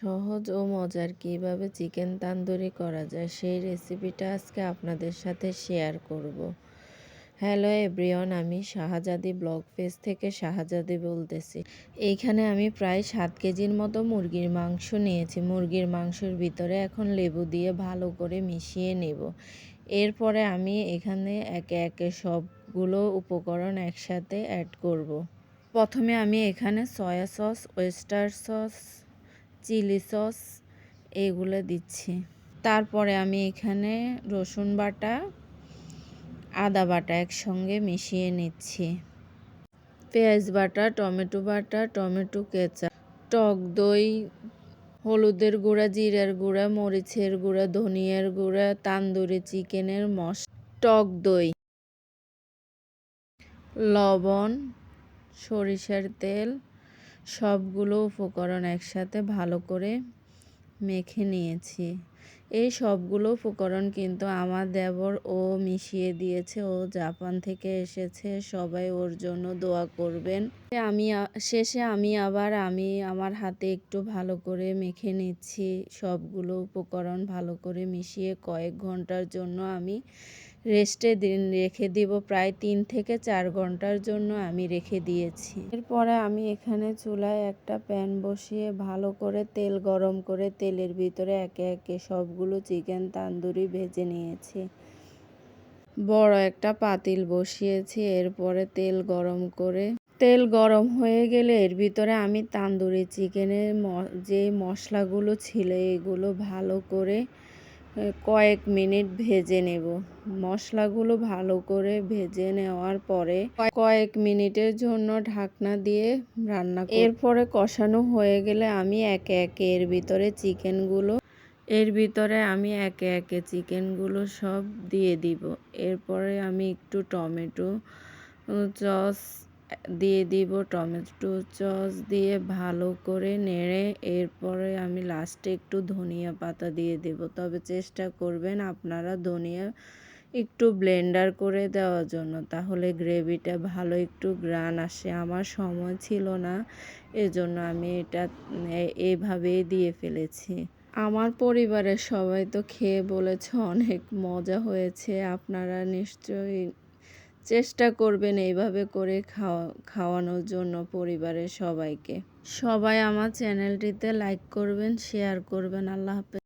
সহজ ও মজার কিভাবে চিকেন তান্দুরি করা যায় সেই রেসিপিটা আজকে আপনাদের সাথে শেয়ার করব। হ্যালো এভরিওয়ান, আমি শাহজাদি ব্লগ পেজ থেকে শাহজাদি বলতেছি। এইখানে আমি প্রায় 7 কেজির মতো মুরগির মাংস নিয়েছি। মুরগির মাংসের ভিতরে এখন লেবু দিয়ে ভালো করে মিশিয়ে নেব। এরপরে আমি এখানে একে একে সবগুলো উপকরণ একসাথে অ্যাড করব। প্রথমে আমি এখানে soya sauce, oyster sauce, chilli sauce এগুলো দিচ্ছি। তারপরে আমি এখানে রসুন বাটা, আদা বাটা একসঙ্গে মিশিয়ে নিচ্ছি। পেঁয়াজ বাটা, টমেটো কেচাপ, টক দই, হলুদের গুঁড়া, জিরার গুঁড়া, মরিচের গুঁড়া, ধনিয়ার গুঁড়া, তান্দুরি চিকেনের মশলা, টক দই, লবণ, সরিষার তেল, সবগুলো উপকরণ একসাথে ভালো করে মেখে নিয়েছি। এই সবগুলো উপকরণ কিন্তু আমার দেবর ও মিশিয়ে দিয়েছে। ও জাপান থেকে এসেছে, সবাই ওর জন্য দোয়া করবেন। শেষে আমি আমার হাতে একটু ভালো করে মেখে নিচ্ছি। সবগুলো উপকরণ ভালো করে মিশিয়ে কয়েক ঘন্টার জন্য আমি রেখে দিব। প্রায় 3 থেকে 4 ঘন্টার জন্য আমি রেখে দিয়েছি। এরপরে আমি এখানে চুলায় একটা প্যান বসিয়ে ভালো করে তেল গরম করে তেলের ভিতরে একে একে সবগুলো চিকেন তান্দুরি ভেজে নিয়েছি। বড় একটা পাতিল বসিয়েছি। এরপরে তেল গরম হয়ে গেলে এর ভিতরে আমি তান্দুরি চিকেনের যে মশলাগুলো ছিল এগুলো ভালো করে কয়েক মিনিট ভেজে নেব। মশলাগুলো ভালো করে ভেজে নেওয়ার পরে কয়েক মিনিটের জন্য ঢাকনা দিয়ে রান্না করব। এরপরে কষানো হয়ে গেলে আমি একে একে চিকেনগুলো সব দিয়ে দিব। এরপরে আমি একটু টমেটো সস দিয়ে দিব। টমেটো সস দিয়ে ভালো করে নেড়ে এরপরে আমি লাস্টে একটু ধনিয়া পাতা দিয়ে দেব। তবে চেষ্টা করবেন আপনারা ধনিয়া একটু ব্লেন্ডার করে দেওয়ার জন্য, তাহলে গ্রেভিটা ভালো একটু গ্রান আসে। আমার সময় ছিল না, এজন্য আমি এটা এইভাবেই দিয়ে ফেলেছি। আমার পরিবারের সবাই তো খেয়ে বলেছে অনেক মজা হয়েছে। আপনারা নিশ্চয়ই চেষ্টা করবেন এইভাবে করে খাওয়ানোর জন্য পরিবারের সবাইকে। সবাই আমার চ্যানেলটিতে লাইক করবেন, শেয়ার করবেন। আল্লাহ হাফেজ।